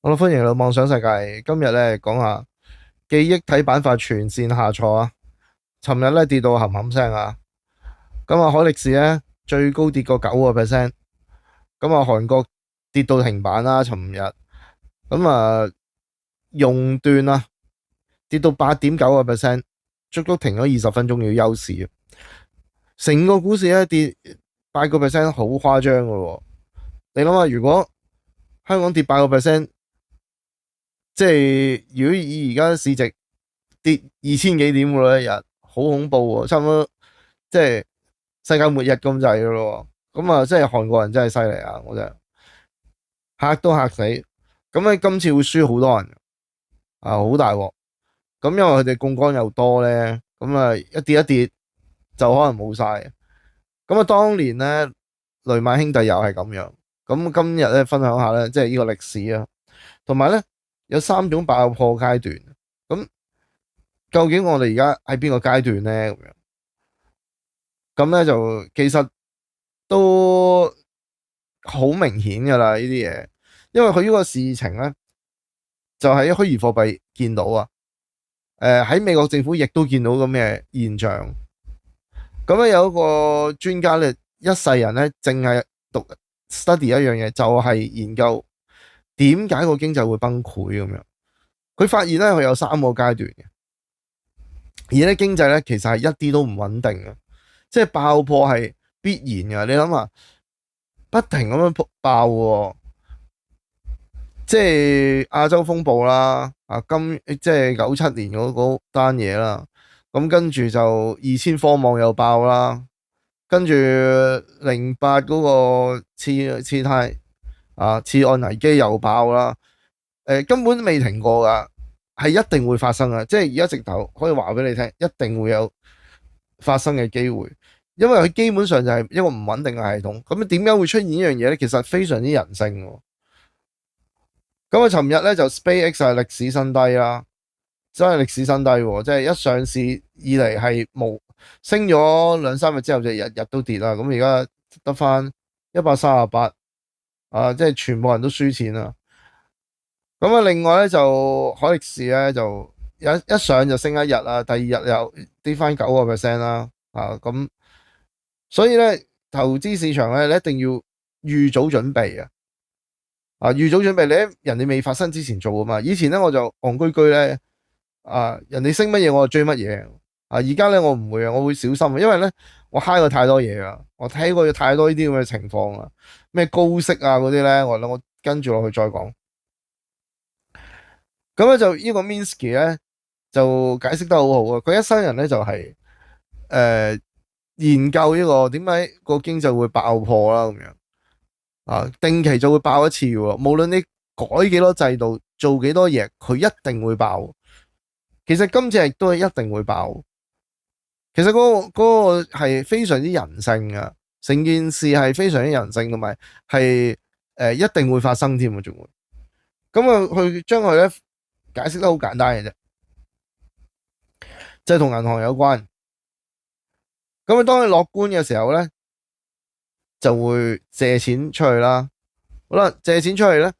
好啦，歡迎嚟到妄想世界。今日咧講下記憶體板塊全線下挫啊！尋日咧跌到冚冚聲啊！咁啊，海力士咧最高跌過9%。咁啊，韓國跌到停板啦。尋日咁啊，熔斷啊跌到8.9%，足足停咗20分鐘要休市。成個股市咧跌8%，好誇張噶喎！你諗下，如果香港跌8%，即係如果以而家市值跌2000幾點嘅咯，一日好恐怖喎，差唔多即係世界末日咁滯嘅咯。咁啊，即係韓國人真係犀利啊！我真係嚇都嚇死。咁咧今次會輸好多人啊，好大鑊。咁因為佢哋槓桿又多咧，咁啊一跌一跌就可能冇晒。咁啊，當年咧雷曼兄弟又係咁樣。咁今日咧分享下咧，即係呢個歷史啊，同埋咧有3種爆破階段。咁究竟我哋而家喺邊個階段咧？咁咧就其實都好明顯噶啦，呢啲嘢，因為佢呢個事情咧就喺虛擬貨幣見到啊。喺美國政府亦都見到咁嘅現象。咁咧有一個專家咧，一世人咧淨係讀 study 一樣嘢，就係研究點解個經濟會崩潰咁樣。佢發現咧佢有3個階段嘅，而咧經濟咧其實係一啲都唔穩定嘅，即係爆破係必然嘅。你諗下，不停咁樣爆喎，即係亞洲風暴啦，即係97年嗰單嘢啦，咁跟住就2000科網又爆啦，跟住08嗰個次按危機又爆啦，根本未停過噶，係一定會發生嘅，即係而家直頭可以話俾你聽，一定會有發生嘅機會，因為佢基本上就係一個唔穩定嘅系統。咁點解會出現呢樣嘢咧？其實非常之人性喎。咁啊，尋日咧就 SpaceX 係歷史新低啦，真係歷史新低喎！即係一上市以嚟係冇升咗2-3日之後就日日都跌啦。咁而家得翻138啊，即係全部人都輸錢啦。咁啊，另外咧就海力士咧就一上就升一日啦，第二日又跌翻9%啦。咁所以咧投資市場咧你一定要預早準備啊！預早準備，你喺人哋未發生之前做啊嘛。以前咧我就戇居居咧，人哋升乜嘢我就追乜嘢。而家咧我唔會啊，我會小心啊，因為咧我揩過太多嘢啊，我睇過太多呢啲咁嘅情況啊，咩高息啊嗰啲咧，我跟住落去再講。咁咧就呢個 Minsky 咧就解釋得好好啊。佢一生人咧就係研究呢個點解個經濟會爆破啦咁樣。定期就會爆一次喎，無論你改幾多制度，做幾多嘢，佢一定會爆。其實今次亦都係一定會爆。其實嗰個係非常之人性噶，成件事係非常之人性，同埋係一定會發生添啊，仲會。咁啊，佢將佢咧解釋得好簡單嘅啫，就係同銀行有關。咁啊，當你樂觀嘅時候咧，就會借錢出去啦。好啦，借錢出去咧，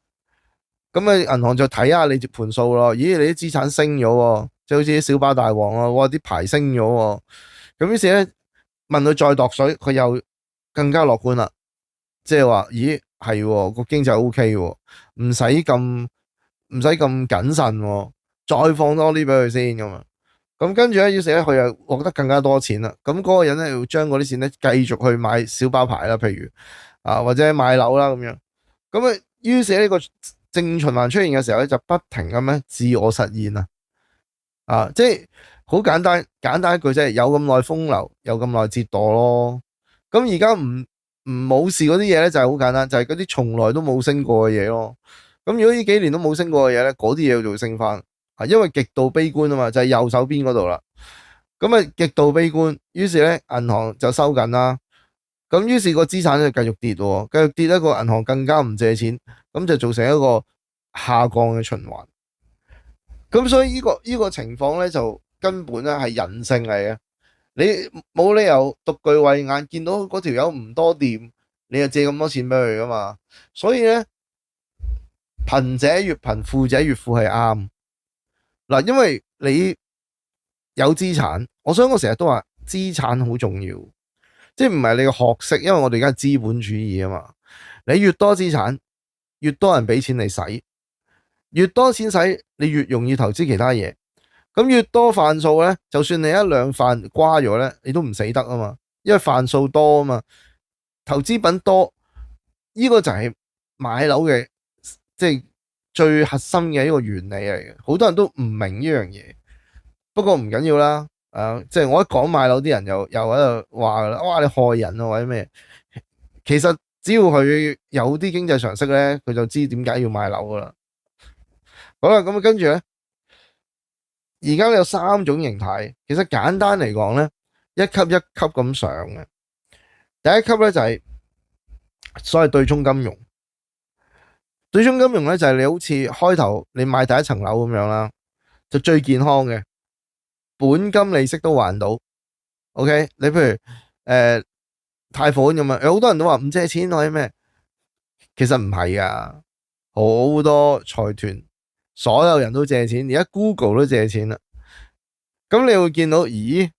咁啊銀行就睇下你盤數咯。咦，你啲資產升咗，即係好似啲小巴大王啊，哇啲牌升咗。咁於是咧問佢再度水，佢又更加樂觀啦。即係話，咦係個經濟 OK 喎，唔使咁謹慎喎，再放多啲俾佢先咁啊。咁跟住咧，於是咧佢又獲得更加多錢啦。咁嗰個人咧要將嗰啲錢咧繼續去買小巴牌啦，譬如或者買樓啦咁樣。咁啊，於是呢個正循環出現嘅時候咧，就不停咁樣自我實現啊！即係好簡單一句，即係有咁耐風流，有咁耐折墮咯。咁而家唔冇事嗰啲嘢咧，就係好簡單，就係嗰啲從來都冇升過嘅嘢咯。咁如果呢幾年都冇升過嘅嘢咧，嗰啲嘢就會升翻。因為極度悲觀啊嘛，就係右手邊嗰度啦。咁啊，極度悲觀，於是咧銀行就收緊啦。咁於是個資產就繼續跌喎，繼續跌，一個銀行更加唔借錢，咁就造成一個下降嘅循環。咁所以呢個情況咧，就根本咧係人性嚟嘅。你冇理由獨具慧眼，見到嗰條友唔多掂，你就借咁多錢俾佢噶嘛。所以咧，貧者越貧，富者越富係啱。嗱，因為你有資產，所以我成日都話資產好重要，即係唔係你個學識，因為我哋而家係資本主義啊嘛。你越多資產，越多人俾錢你使，越多錢使，你越容易投資其他嘢。咁越多範數咧，就算你一兩範瓜咗咧，你都唔死得啊嘛，因為範數多啊嘛，投資品多，呢個就係買樓嘅即係最核心嘅一個原理嚟嘅。好多人都唔明呢樣嘢，不過唔緊要啦。即係我一講買樓，啲人又喺度話噶啦，哇你害人啊或者咩？其實只要佢有啲經濟常識咧，佢就知點解要買樓噶啦。好啦，咁跟住咧，而家有3種形態，其實簡單嚟講咧，一級一級咁上嘅。第一級咧就係所謂對沖金融。對沖金融咧就係你好似開頭你買第一層樓咁樣啦，就最健康嘅，本金利息都還到。OK， 你譬如貸款咁樣，有好多人都話唔借錢或者咩，其實唔係噶，好多財團所有人都借錢，而家 Google 都借錢啦。咁你會見到，咦，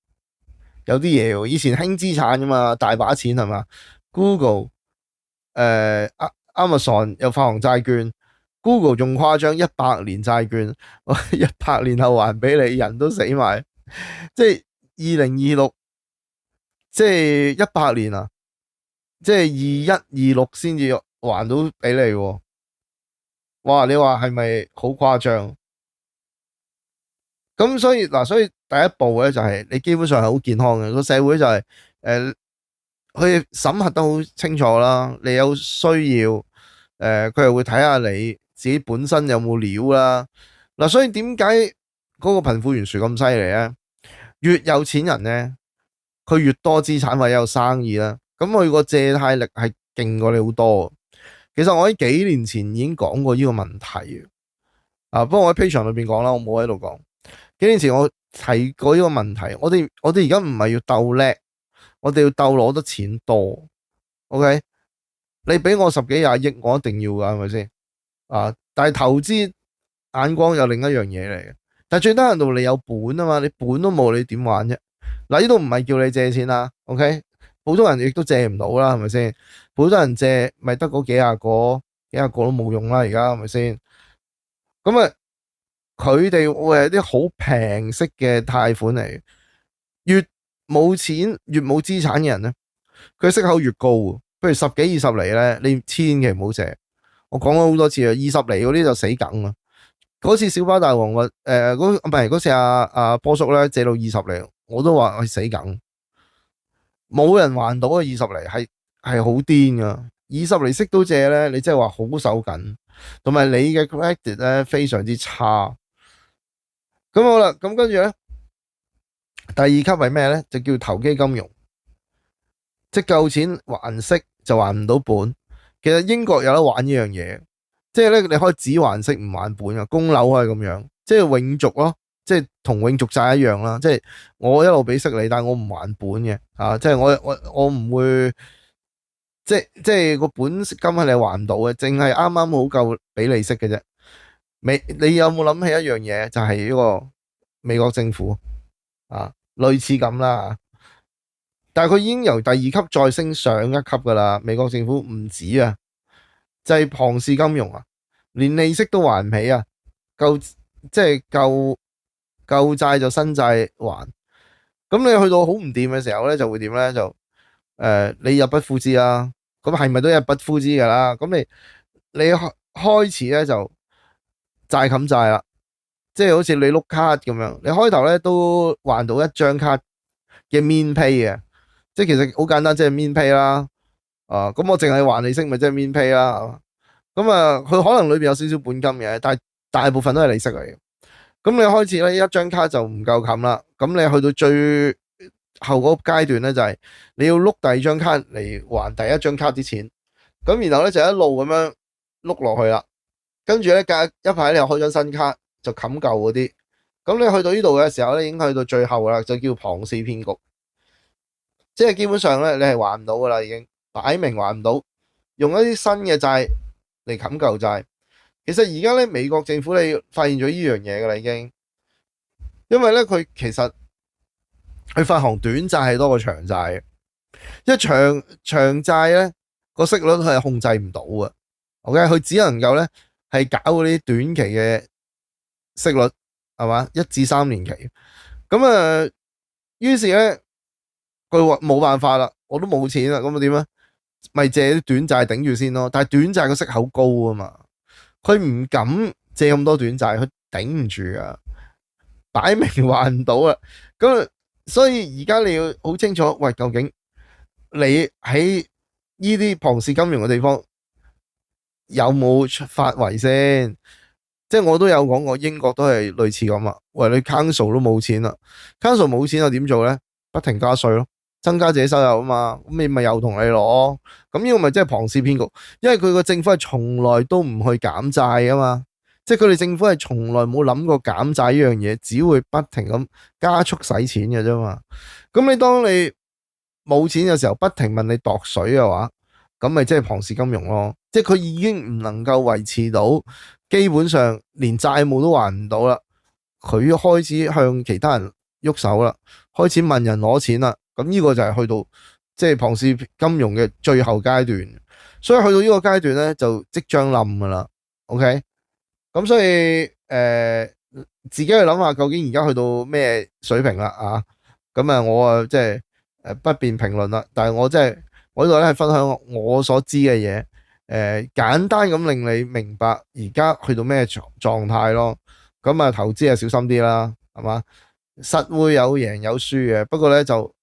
有啲嘢喎，以前輕資產噶嘛，大把錢係嘛 ？Google、Amazon 又發行債券 ，Google 仲誇張，100年債券，100年後還俾你，人都死埋，即係2026，即係100年啊，即係2126先至還到俾你喎。哇！你話係咪好誇張？咁所以第一步咧就係你基本上係好健康嘅，個社會就係佢審核得好清楚啦。你有需要佢係會睇下你自己本身有冇料啦。所以點解嗰個貧富懸殊咁犀利咧？越有錢人咧，佢越多資產或者有生意啦，咁佢個借貸力係勁過你好多。其實我喺幾年前已經講過呢個問題不過我喺 Patreon 裏邊講啦，我冇喺度講。幾年前我提過呢個問題，我哋而家唔係要鬥叻，我哋要鬥攞得錢多。OK， 你俾我10幾20億，我一定要噶，係咪先？但係投資眼光有另一樣嘢嚟嘅。但係最低限度你有本啊嘛，你本都冇，你點玩啫？呢度唔係叫你借錢啦。OK， 普通人亦都借唔到啦，係咪先？普通人借咪得嗰幾廿個都冇用啦，而家係咪先？咁啊，佢哋會係啲好平息嘅貸款嚟，越冇錢越冇資產嘅人咧，佢息口越高。譬如10幾20厘咧，你千祈唔好借。我講咗好多次啊，20厘嗰啲就死梗啊！嗰次小巴大王話嗰次阿波叔咧借到20厘，我都話係死梗，冇人還到啊！20厘係好癲噶，20厘息都借咧，你即係話好手緊，同埋你嘅 credit 咧非常之差。咁好啦，咁跟住咧，第2級係咩咧？就叫投機金融，即係夠錢還息就還唔到本。其實英國有得玩呢樣嘢，即係咧你可以只還息唔還本啊，供樓係咁樣，即係永續咯，即係同永續債一樣啦。即係我一路俾息你，但係我唔還本嘅即係我唔會，即係個本金係你還唔到嘅，淨係啱啱好夠俾利息嘅啫。你有冇諗起一樣嘢？就係呢個美國政府類似咁啦，但係佢已經由第2級再升上1級噶啦。美國政府唔止啊，就係龐氏金融啊，連利息都還唔起啊，即係舊債就新債還。咁你去到好唔掂嘅時候咧，就會點咧？就你入不敷支啦。咁係咪都入不敷支噶啦？咁你開始咧就債冚債啦，即係好似你碌卡咁樣，你開頭咧都還到1張卡嘅 min pay 嘅，即係其實好簡單，即係 min pay 啦。咁我淨係還利息，咪即係 min pay 啦。咁佢可能裏邊有少少本金嘅，但係大部分都係利息嚟嘅。咁你開始咧1張卡就唔夠冚啦，咁你去到最後嗰個階段咧就係你要碌第2張卡嚟還第1張卡啲錢，咁然後咧就一路咁樣碌落去啦。跟住咧隔一排你又開張新卡就冚舊嗰啲，咁你去到呢度嘅時候咧已經去到最後啦，就叫龐氏騙局，即係基本上咧你係還唔到噶啦，已經擺明還唔到，用一啲新嘅債嚟冚舊債。其實而家咧美國政府你發現咗呢樣嘢噶啦已經，因為咧佢其實佢發行短債係多過長債嘅，因為長債咧個息率係控制唔到嘅，OK，佢只能夠咧係搞嗰啲短期嘅息率係嘛，1至3年期，咁於是咧佢話冇辦法啦，我都冇錢啦，咁啊點啊？咪借啲短債頂住先咯，但係短債個息口高啊嘛，佢唔敢借咁多短債，佢頂唔住啊，擺明還唔到啊，咁所以而家你要好清楚，喂，究竟你喺呢啲龐氏金融嘅地方有冇發圍先？即係我都有講過，英國都係類似咁啊。喂，你 council 都冇錢啦，council 冇錢又點做咧？不停加稅咯，增加自己收入啊嘛，咁你咪又同你攞，咁呢個咪即係龐氏騙局，因為佢個政府係從來都唔去減債啊嘛，即係佢哋政府係從來冇諗過減債呢樣嘢，只會不停咁加速使錢嘅啫嘛。咁你當你冇錢嘅時候，不停問你度水嘅話，咁咪即係龐氏金融咯。即係佢已經唔能夠維持到，基本上連債務都還唔到啦，佢開始向其他人喐手啦，開始問人攞錢啦。咁呢個就係去到即係龐氏金融嘅最後階段，所以去到呢個階段咧就即將冧噶啦。OK，咁所以自己去諗下究竟而家去到咩水平啦啊？咁我即係不便評論啦。但係我即係我呢度咧係分享我所知嘅嘢，簡單咁令你明白而家去到咩狀態咯。咁投資小心啲啦，係嘛？實會有贏有輸嘅，不過咧就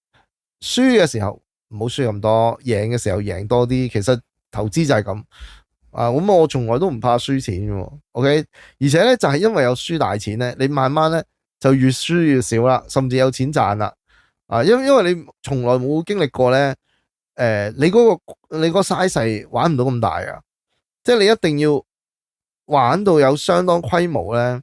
輸嘅時候唔好輸咁多，贏嘅時候贏多啲。其實投資就係咁啊。咁我從來都唔怕輸錢嘅，OK。而且咧就係因為有輸大錢咧，你慢慢咧就越輸越少啦，甚至有錢賺啦。啊，因為你從來冇經歷過咧，你嗰個 size 玩唔到咁大啊，即係你一定要玩到有相當規模咧，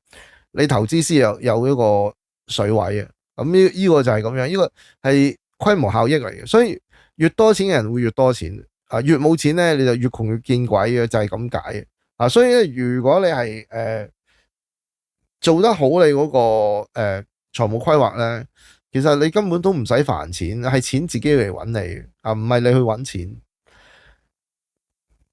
你投資先有一個水位啊。咁呢個就係咁樣，呢個係規模效益嚟嘅，所以越多錢嘅人會越多錢啊，越冇錢咧你就越窮越見鬼嘅，就係咁解啊。所以咧，如果你係做得好你嗰個財務規劃咧，其實你根本都唔使煩錢，係錢自己嚟揾你啊，唔係你去揾錢。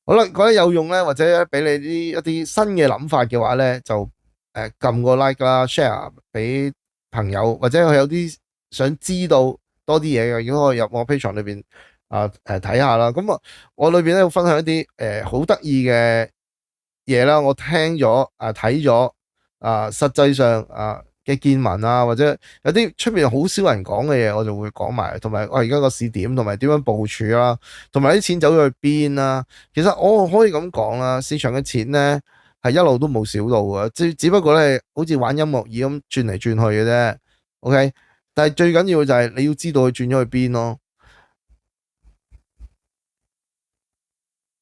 好啦，覺得有用咧，或者俾你一啲新嘅諗法嘅話咧，就撳個 like 啦 ，share 俾朋友，或者佢有啲想知道多啲嘢嘅，如果可以入我 Patreon 裏邊睇下啦。咁我裏邊咧會分享一啲好得意嘅嘢啦，我聽咗睇咗實際上嘅見聞啊，或者有啲出面好少人講嘅嘢，我就會講埋，同埋我而家個市點，同埋點樣部署啦，同埋啲錢走咗去邊啦。其實我可以咁講啦，市場嘅錢咧係一路都冇少到嘅，只不過咧好似玩音樂椅咁轉嚟轉去嘅啫。OK，但係最緊要就係你要知道佢轉咗去邊咯。